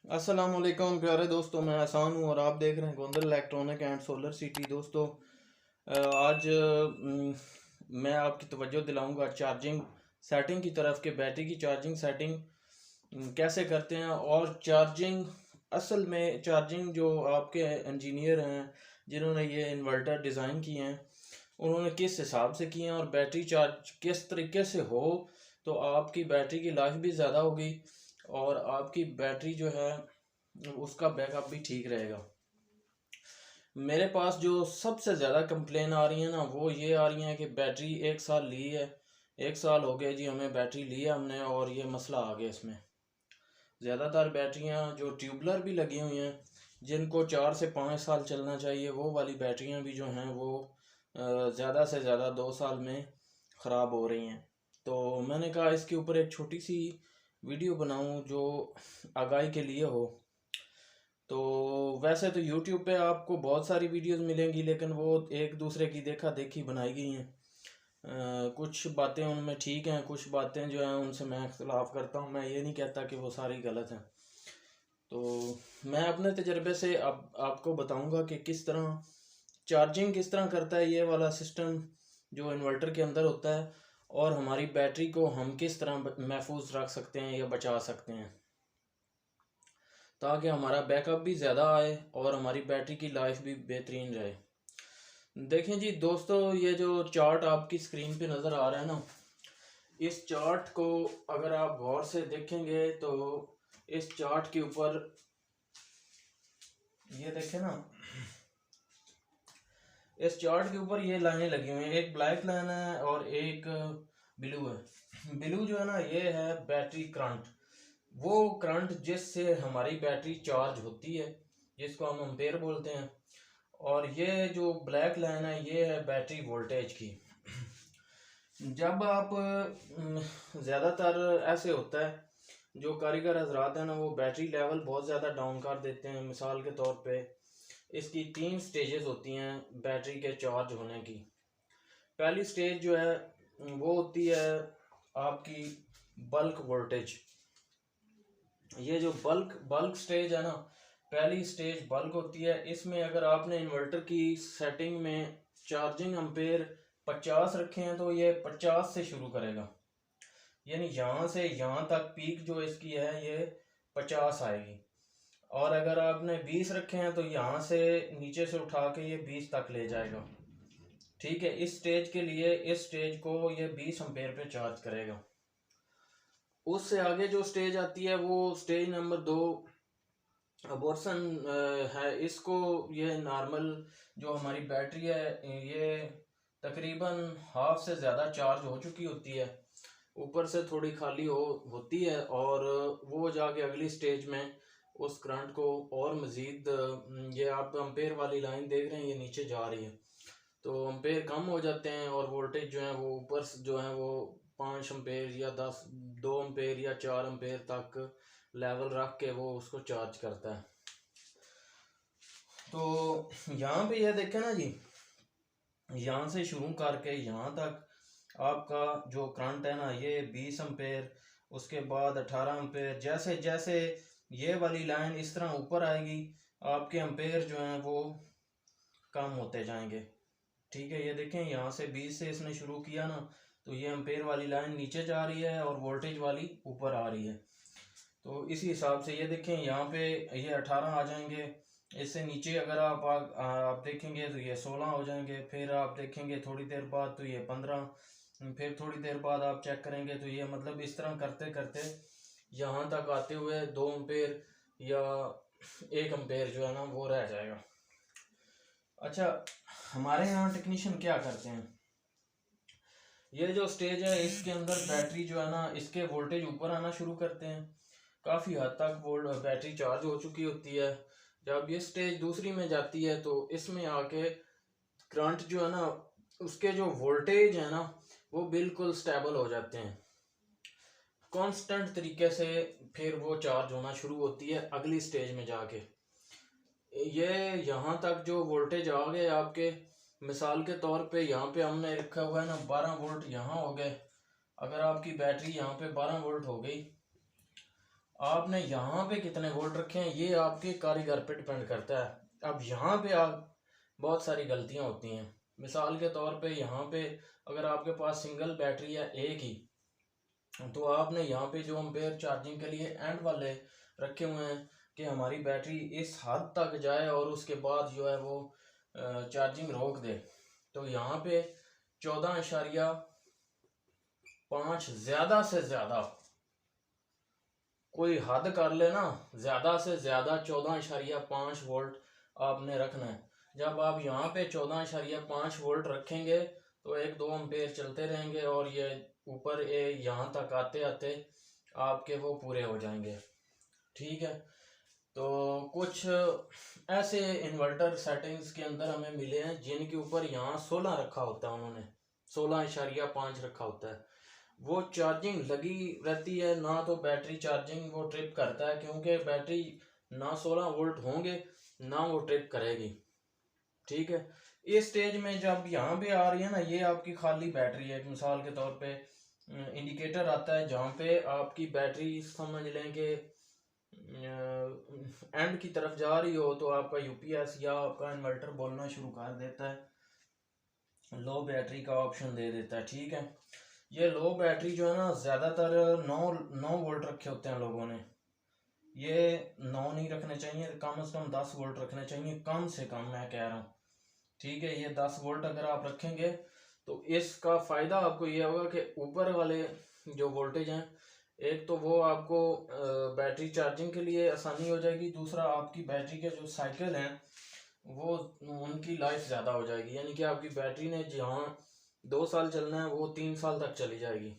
अस्सलाम वालेकुम प्यारे दोस्तों, मैं एहसान हूँ और आप देख रहे हैं Gondal electronic and solar city. दोस्तों, आज मैं आपकी तवज्जो दिलाऊंगा चार्जिंग सेटिंग की तरफ के बैटरी की चार्जिंग सेटिंग कैसे करते हैं। और चार्जिंग असल में चार्जिंग जो आपके इंजीनियर हैं जिन्होंने ये इन्वर्टर डिज़ाइन किए हैं उन्होंने किस हिसाब से किए हैं और बैटरी चार्ज किस तरीके से हो तो आपकी बैटरी की लाइफ भी ज़्यादा होगी और आपकी बैटरी जो है उसका बैकअप भी ठीक रहेगा। मेरे पास जो सबसे ज़्यादा कंप्लेन आ रही है ना वो ये आ रही हैं कि बैटरी 1 साल ली है, 1 साल हो गया जी हमें बैटरी ली है हमने और ये मसला आ गया इसमें। ज़्यादातर बैटरियां जो ट्यूबलर भी लगी हुई हैं जिनको 4 से 5 साल चलना चाहिए वो वाली बैटरियां भी जो हैं वो ज़्यादा से ज़्यादा 2 साल में ख़राब हो रही हैं। तो मैंने कहा इसके ऊपर एक छोटी सी वीडियो बनाऊं जो आगाही के लिए हो। तो वैसे तो यूट्यूब पे आपको बहुत सारी वीडियोस मिलेंगी लेकिन वो एक दूसरे की देखा देखी बनाई गई हैं। कुछ बातें उनमें ठीक हैं, कुछ बातें जो हैं उनसे मैं इख्तलाफ करता हूँ। मैं ये नहीं कहता कि वो सारी गलत हैं। तो मैं अपने तजर्बे से अब आपको बताऊंगा कि किस तरह चार्जिंग किस तरह करता है ये वाला सिस्टम जो इन्वर्टर के अंदर होता है और हमारी बैटरी को हम किस तरह महफूज रख सकते हैं या बचा सकते हैं ताकि हमारा बैकअप भी ज़्यादा आए और हमारी बैटरी की लाइफ भी बेहतरीन रहे। देखें जी दोस्तों, ये जो चार्ट आपकी स्क्रीन पे नज़र आ रहा है ना, इस चार्ट को अगर आप गौर से देखेंगे तो इस चार्ट के ऊपर ये देखें ना, इस चार्ट के ऊपर ये लाइनें लगी हुई हैं, एक ब्लैक लाइन है और एक ब्लू है। ब्लू जो है ना ये है बैटरी करंट, वो करंट जिससे हमारी बैटरी चार्ज होती है जिसको हम एम्पेयर बोलते हैं। और ये जो ब्लैक लाइन है ये है बैटरी वोल्टेज की। जब आप ज़्यादातर ऐसे होता है जो कारीगर हजरात हैं ना वो बैटरी लेवल बहुत ज़्यादा डाउन कर देते हैं। मिसाल के तौर पे इसकी 3 स्टेजेस होती हैं बैटरी के चार्ज होने की। पहली स्टेज जो है वो होती है आपकी बल्क वोल्टेज। ये जो बल्क बल्क स्टेज है ना, पहली स्टेज बल्क होती है। इसमें अगर आपने इन्वर्टर की सेटिंग में चार्जिंग एम्पेयर 50 रखे हैं तो ये 50 से शुरू करेगा, यानी यहाँ से यहाँ तक पीक जो इसकी है ये 50 आएगी। और अगर आपने 20 रखे हैं तो यहाँ से नीचे से उठा के ये 20 तक ले जाएगा। ठीक है, इस स्टेज के लिए इस स्टेज को ये 20 एम्पेयर पे चार्ज करेगा। उससे आगे जो स्टेज आती है वो स्टेज नंबर 2 अबॉर्सन है। इसको ये नॉर्मल जो हमारी बैटरी है ये तकरीबन हाफ से ज़्यादा चार्ज हो चुकी होती है, ऊपर से थोड़ी खाली होती है और वो जाके अगली स्टेज में उस करंट को और मज़ीद ये आप एम्पेयर वाली लाइन देख रहे हैं ये नीचे जा रही है तो एम्पेयर कम हो जाते हैं और वोल्टेज जो है वो ऊपर जो है वो 5 एम्पेयर या 2 एम्पेयर या 4 एम्पेयर तक लेवल रख के वो उसको चार्ज करता है। तो यहाँ पे ये देखें ना जी, यहाँ से शुरू करके यहाँ तक आपका जो करंट है ना ये 20 एम्पेयर, उसके बाद 18 एम्पेयर। जैसे जैसे ये वाली लाइन इस तरह ऊपर आएगी आपके एम्पेयर जो हैं वो कम होते जाएंगे। ठीक है, ये देखें यहाँ से 20 से इसने शुरू किया ना तो ये एम्पेयर वाली लाइन नीचे जा रही है और वोल्टेज वाली ऊपर आ रही है। तो इसी हिसाब से ये देखें यहाँ पे ये 18 आ जाएंगे। इससे नीचे अगर आप देखेंगे तो ये 16 हो जाएंगे। फिर आप देखेंगे थोड़ी देर बाद तो ये 15, फिर थोड़ी देर बाद आप चेक करेंगे तो ये मतलब इस तरह करते करते यहाँ तक आते हुए 2 एम्पेयर या 1 एम्पेयर जो है ना वो रह जाएगा। अच्छा, हमारे यहाँ टेक्नीशियन क्या करते हैं, ये जो स्टेज है इसके अंदर बैटरी जो है ना इसके वोल्टेज ऊपर आना शुरू करते हैं। काफ़ी हद तक वोल्ट बैटरी चार्ज हो चुकी होती है। जब ये स्टेज दूसरी में जाती है तो इसमें आके करंट जो है ना उसके जो वोल्टेज है ना वो बिल्कुल स्टेबल हो जाते हैं, कांस्टेंट तरीके से फिर वो चार्ज होना शुरू होती है अगली स्टेज में जाके। ये यहाँ तक जो वोल्टेज आ गए आपके, मिसाल के तौर पे यहाँ पे हमने रखा हुआ है ना 12 वोल्ट यहाँ हो गए। अगर आपकी बैटरी यहाँ पे 12 वोल्ट हो गई आपने यहाँ पे कितने वोल्ट रखे हैं ये आपके कारीगर पे डिपेंड करता है। अब यहाँ पे आप बहुत सारी गलतियाँ होती हैं। मिसाल के तौर पे यहाँ पे अगर आपके पास सिंगल बैटरी है एक ही, तो आपने यहाँ पे जो एम्पेयर चार्जिंग के लिए एंड वाले रखे हुए हैं कि हमारी बैटरी इस हद तक जाए और उसके बाद जो है वो चार्जिंग रोक दे, तो यहाँ पे 14.5 ज़्यादा से ज़्यादा कोई हद कर ले ना, ज़्यादा से ज़्यादा 14.5 वोल्ट आपने रखना है। जब आप यहाँ पे 14.5 वोल्ट रखेंगे तो 1-2 एम्पेयर चलते रहेंगे और ये ऊपर ये यहाँ तक आते आते आपके वो पूरे हो जाएंगे। ठीक है, तो कुछ ऐसे इन्वर्टर सेटिंग्स के अंदर हमें मिले हैं जिनके ऊपर यहाँ 16 रखा होता है, उन्होंने 16.5 रखा होता है। वो चार्जिंग लगी रहती है ना, तो बैटरी चार्जिंग वो ट्रिप करता है, क्योंकि बैटरी ना 16 वोल्ट होंगे ना वो ट्रिप करेगी। ठीक है, इस स्टेज में जब यहाँ पे आ रही है ना, ये आपकी खाली बैटरी है। मिसाल के तौर पे इंडिकेटर आता है जहाँ पे आपकी बैटरी समझ लें कि एंड की तरफ जा रही हो, तो आपका यूपीएस या आपका इन्वर्टर बोलना शुरू कर देता है, लो बैटरी का ऑप्शन दे देता है। ठीक है, ये लो बैटरी जो है ना, ज़्यादातर 9 वोल्ट रखे होते हैं लोगों ने। ये 9 नहीं रखने चाहिए, कम से कम 10 वोल्ट रखने चाहिए, कम से कम मैं कह रहा हूँ। ठीक है, ये 10 वोल्ट अगर आप रखेंगे तो इसका फ़ायदा आपको ये होगा कि ऊपर वाले जो वोल्टेज हैं, एक तो वो आपको बैटरी चार्जिंग के लिए आसानी हो जाएगी, दूसरा आपकी बैटरी के जो साइकिल हैं वो उनकी लाइफ ज़्यादा हो जाएगी, यानी कि आपकी बैटरी ने जहाँ 2 साल चलना है वो 3 साल तक चली जाएगी।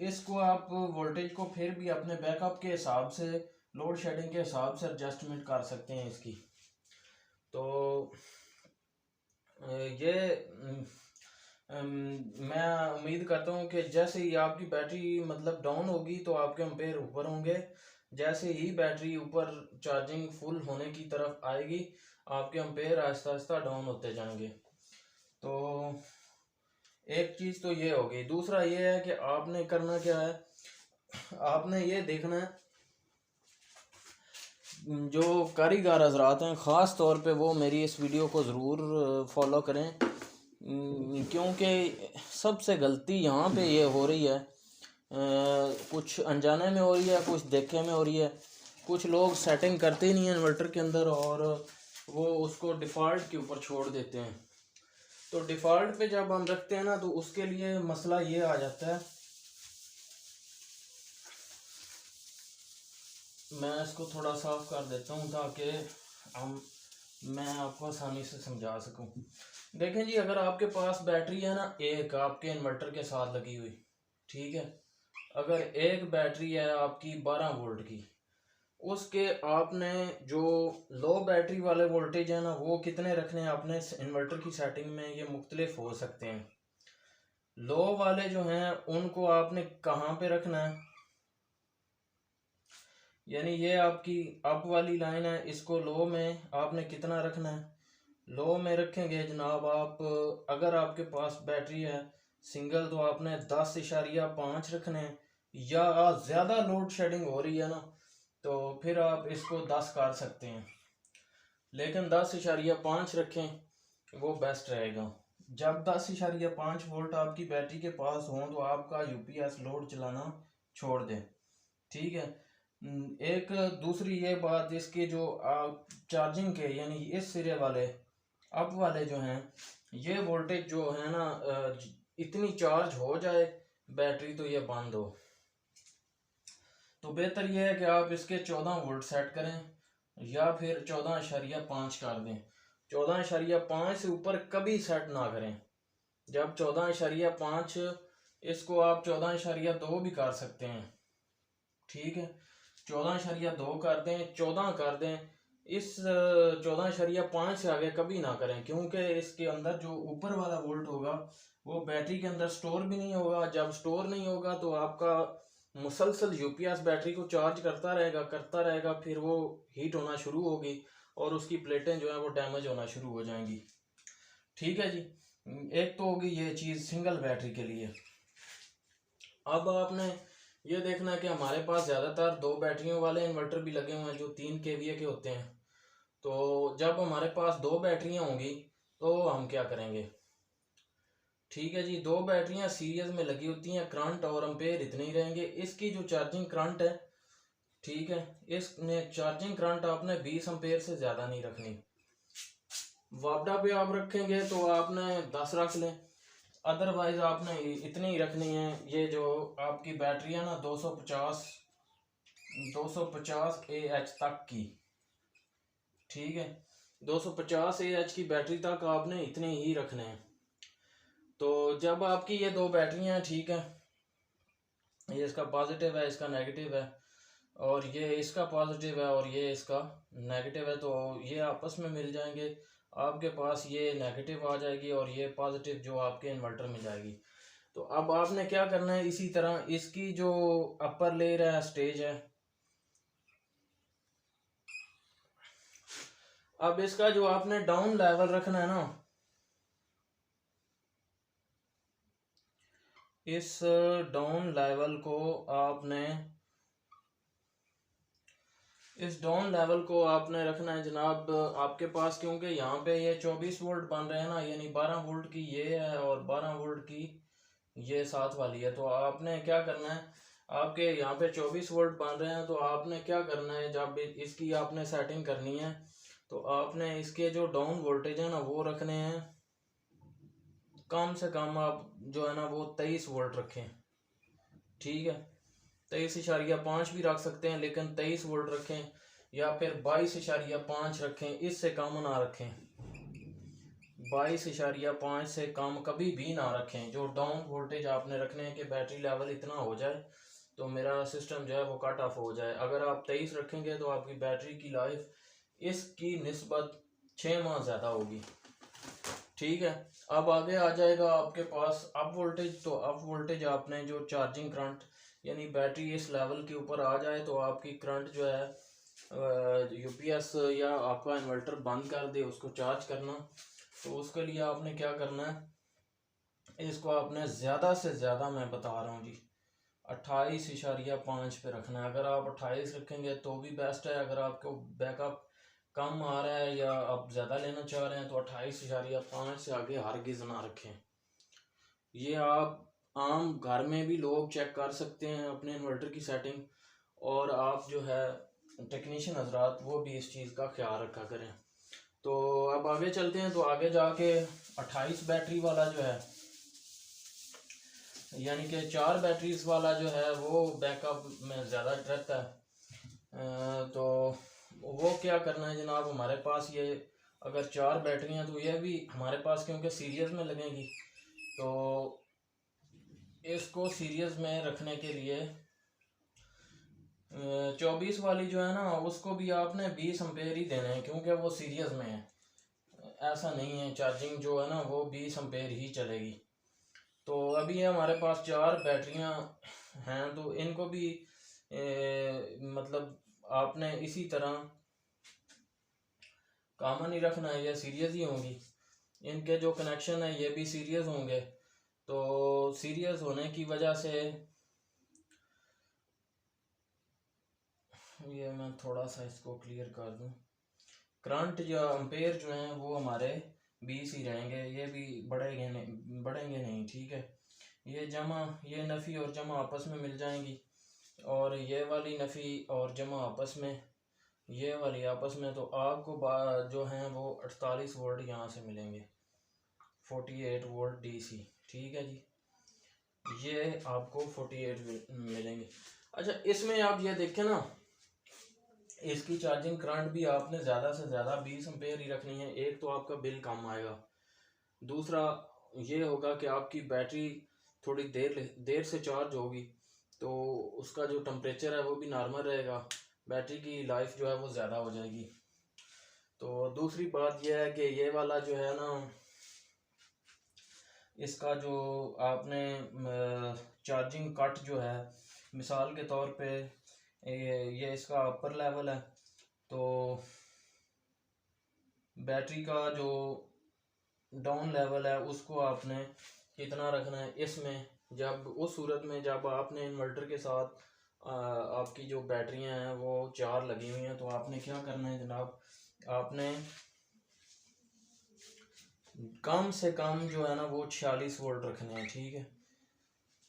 इसको आप वोल्टेज को फिर भी अपने बैकअप के हिसाब से, लोड शेडिंग के हिसाब से एडजस्टमेंट कर सकते हैं इसकी। तो ये मैं उम्मीद करता हूँ कि जैसे ही आपकी बैटरी मतलब डाउन होगी तो आपके एम्पेयर ऊपर होंगे, जैसे ही बैटरी ऊपर चार्जिंग फुल होने की तरफ आएगी आपके एम्पेयर आहिस्ता आहिस्ता डाउन होते जाएंगे। तो एक चीज़ तो ये होगी। दूसरा ये है कि आपने करना क्या है, आपने ये देखना है जो कारीगर हजरात हैं ख़ास तौर पे वो मेरी इस वीडियो को ज़रूर फॉलो करें, क्योंकि सबसे गलती यहाँ पे ये हो रही है, कुछ अनजाने में हो रही है, कुछ देखे में हो रही है। कुछ लोग सेटिंग करते ही नहीं है इन्वर्टर के अंदर और वो उसको डिफ़ॉल्ट के ऊपर छोड़ देते हैं। तो डिफ़ॉल्ट पे जब हम रखते हैं ना, तो उसके लिए मसला ये आ जाता है, मैं इसको थोड़ा साफ कर देता हूँ ताकि मैं आपको आसानी से समझा सकूँ। देखें जी, अगर आपके पास बैटरी है ना एक आपके इन्वर्टर के साथ लगी हुई, ठीक है, अगर एक बैटरी है आपकी 12 वोल्ट की, उसके आपने जो लो बैटरी वाले वोल्टेज है ना वो कितने रखने हैं अपने इन्वर्टर की सेटिंग में, ये मुख्तलिफ हो सकते हैं। लो वाले जो हैं उनको आपने कहाँ पे रखना है, यानी ये आपकी अप वाली लाइन है, इसको लो में आपने कितना रखना है। लो में रखेंगे जनाब आप, अगर आपके पास बैटरी है सिंगल तो आपने 10.5 रखने हैं, या ज़्यादा लोड शेडिंग हो रही है ना तो फिर आप इसको 10 कर सकते हैं, लेकिन 10.5 रखें वो बेस्ट रहेगा। जब 10.5 वोल्ट आपकी बैटरी के पास हों तो आपका यूपीएस लोड चलाना छोड़ दें। ठीक है, एक दूसरी ये बात, इसके जो चार्जिंग के यानी इस सिरे वाले अप वाले जो हैं, ये वोल्टेज जो है ना इतनी चार्ज हो जाए बैटरी तो ये बंद हो, तो बेहतर ये है कि आप इसके 14 वोल्ट सेट करें या फिर 14.5 कर दें। 14.5 से ऊपर कभी सेट ना करें। जब 14.5, इसको आप 14.2 भी कर सकते हैं। ठीक है, 14.2 कर दें, 14 कर दें, इस 14.5 से आगे कभी ना करें, क्योंकि इसके अंदर जो ऊपर वाला वोल्ट होगा वो बैटरी के अंदर स्टोर भी नहीं होगा। जब स्टोर नहीं होगा तो आपका मुसलसल यूपीएस बैटरी को चार्ज करता रहेगा, फिर वो हीट होना शुरू होगी और उसकी प्लेटें जो है वो डैमेज होना शुरू हो जाएंगी। ठीक है जी, एक तो होगी ये चीज़ सिंगल बैटरी के लिए। अब आपने ये देखना है कि हमारे पास ज़्यादातर 2 बैटरियों वाले इन्वर्टर भी लगे हुए हैं जो 3 kVA के होते हैं। तो जब हमारे पास 2 बैटरियाँ होंगी तो हम क्या करेंगे, ठीक है जी। 2 बैटरियाँ सीरीज में लगी होती हैं, करंट और एम्पेयर इतने ही रहेंगे। इसकी जो चार्जिंग करंट है, ठीक है, इसमें चार्जिंग करंट आपने 20 एम्पेयर से ज़्यादा नहीं रखनी। वापडा पे आप रखेंगे तो आपने 10 रख लें, अदरवाइज आपने इतनी ही रखनी है। ये जो आपकी बैटरी है ना 250 AH तक की, ठीक है, 250 AH की बैटरी तक आपने इतने ही रखने हैं। तो जब आपकी ये 2 बैटरियां हैं, ठीक है, ये इसका पॉजिटिव है, इसका नेगेटिव है, और ये इसका पॉजिटिव है और ये इसका नेगेटिव है, तो ये आपस में मिल जाएंगे। आपके पास ये नेगेटिव आ जाएगी और ये पॉजिटिव जो आपके इन्वर्टर में जाएगी। तो अब आपने क्या करना है, इसी तरह इसकी जो अपर लेयर है, स्टेज है, अब इसका जो आपने डाउन लेवल रखना है ना, इस डाउन लेवल को आपने रखना है जनाब आपके पास, क्योंकि यहाँ पे ये 24 वोल्ट बन रहे हैं ना, यानी 12 वोल्ट की ये है और 12 वोल्ट की ये साथ वाली है। तो आपने क्या करना है, आपके यहाँ पे 24 वोल्ट बन रहे हैं, तो आपने क्या करना है, जब इसकी आपने सेटिंग करनी है तो आपने इसके जो डाउन वोल्टेज है ना वो रखने हैं कम से कम, आप जो है ना वो 23 वोल्ट रखें, ठीक है। 23.5 भी रख सकते हैं, लेकिन 23 वोल्ट रखें, या फिर 22.5 रखें, इससे कम ना रखें। 22.5 से कम कभी भी ना रखें। जो डाउन वोल्टेज आपने रखने हैं कि बैटरी लेवल इतना हो जाए तो मेरा सिस्टम जो है वो कट ऑफ हो जाए। अगर आप 23 रखेंगे तो आपकी बैटरी की लाइफ इसकी निस्बत 6 माह ज़्यादा होगी, ठीक है। अब आगे आ जाएगा आपके पास अप वोल्टेज। तो अप वोल्टेज आपने जो चार्जिंग करंट, यानी बैटरी इस लेवल के ऊपर आ जाए तो आपकी करंट जो है यूपीएस या आपका इन्वर्टर बंद कर दे उसको चार्ज करना। तो उसके लिए आपने क्या करना है, इसको आपने ज़्यादा से ज़्यादा, मैं बता रहा हूँ जी, 28.5 पे रखना है। अगर आप 28 रखेंगे तो भी बेस्ट है। अगर आपको बैकअप कम आ रहा है या आप ज़्यादा लेना चाह रहे हैं तो 28.5 से आगे हरगिज़ ना रखें। ये आप आम घर में भी लोग चेक कर सकते हैं अपने इन्वर्टर की सेटिंग, और आप जो है टेक्नीशियन हजरात वो भी इस चीज़ का ख्याल रखा करें। तो अब आगे चलते हैं। तो आगे जाके 28 बैटरी वाला जो है, यानी कि 4 बैटरीज वाला जो है वो बैकअप में ज़्यादा रहता है। तो वो क्या करना है जनाब, हमारे पास ये अगर 4 बैटरियां, तो ये भी हमारे पास क्योंकि सीरीज में लगेंगी, तो इसको सीरीज में रखने के लिए 24 वाली जो है ना उसको भी आपने 20 एम्पेयर ही देने हैं, क्योंकि वो सीरीज में है। ऐसा नहीं है, चार्जिंग जो है ना वो 20 एम्पेयर ही चलेगी। तो अभी हमारे पास 4 बैटरियां हैं, तो इनको भी मतलब आपने इसी तरह कॉमन ही रखना है, ये सीरीज ही होंगी। इनके जो कनेक्शन है ये भी सीरीज होंगे। तो सीरीज होने की वजह से ये मैं थोड़ा सा इसको क्लियर कर दूं, करंट जो एम्पेयर जो हैं वो हमारे 20 ही रहेंगे, ये भी बढ़ेंगे नहीं, ठीक है। ये नफ़ी और जमा आपस में मिल जाएंगी, और ये वाली नफ़ी और जमा आपस में, ये वाली आपस में। तो आपको जो हैं वो 48 वोल्ट यहाँ से मिलेंगे, 48 वोल्ट डीसी, ठीक है जी। ये आपको 48 मिलेंगे। अच्छा, इसमें आप ये देखें ना, इसकी चार्जिंग करंट भी आपने ज़्यादा से ज़्यादा 20 एम्पेयर ही रखनी है। एक तो आपका बिल कम आएगा, दूसरा ये होगा कि आपकी बैटरी थोड़ी देर से चार्ज होगी, तो उसका जो टेम्परेचर है वो भी नॉर्मल रहेगा, बैटरी की लाइफ जो है वो ज़्यादा हो जाएगी। तो दूसरी बात यह है कि ये वाला जो है ना, इसका जो आपने चार्जिंग कट जो है, मिसाल के तौर पे ये इसका अपर लेवल है, तो बैटरी का जो डाउन लेवल है उसको आपने कितना रखना है, इसमें जब उस सूरत में जब आपने इन्वर्टर के साथ आपकी जो बैटरियां हैं वो 4 लगी हुई हैं, तो आपने क्या करना है जनाब, आपने कम से कम जो है ना वो 46 वोल्ट रखने हैं। ठीक है,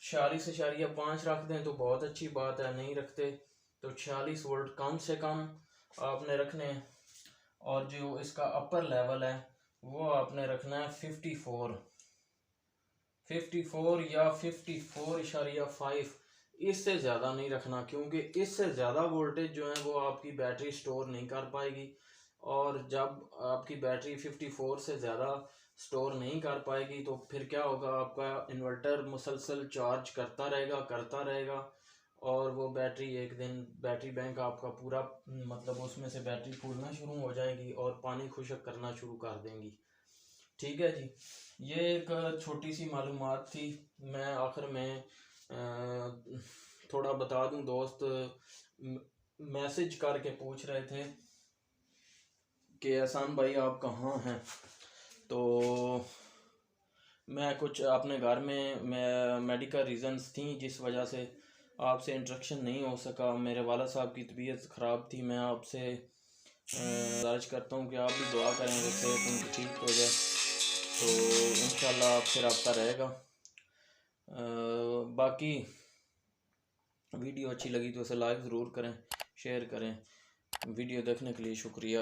46.5 रख दें तो बहुत अच्छी बात है, नहीं रखते तो 46 वोल्ट कम से कम आपने रखने हैं। और जो इसका अपर लेवल है वो आपने रखना है 54 या 54.5। इससे ज़्यादा नहीं रखना, क्योंकि इससे ज़्यादा वोल्टेज जो है वो आपकी बैटरी स्टोर नहीं कर पाएगी। और जब आपकी बैटरी 54 से ज़्यादा स्टोर नहीं कर पाएगी तो फिर क्या होगा, आपका इन्वर्टर मुसलसल चार्ज करता रहेगा और वो बैटरी एक दिन बैटरी बैंक आपका पूरा मतलब उसमें से बैटरी फूलना शुरू हो जाएगी और पानी खुशक करना शुरू कर देंगी। ठीक है जी, ये एक छोटी सी मालूमात थी। मैं आखिर में थोड़ा बता दूं, दोस्त मैसेज करके पूछ रहे थे कि एहसान भाई आप कहाँ हैं, तो मैं कुछ अपने घर में मैं मेडिकल रीज़न्स थी जिस वजह से आपसे इंटरेक्शन नहीं हो सका। मेरे वाला साहब की तबीयत ख़राब थी। मैं आपसे गुजारिश करता हूँ कि आप भी दुआ करें कि सेहत उनकी ठीक हो जाए, तो इंशाल्लाह आपसे रब्ता रहेगा। बाकी वीडियो अच्छी लगी तो उसे लाइक ज़रूर करें, शेयर करें। वीडियो देखने के लिए शुक्रिया।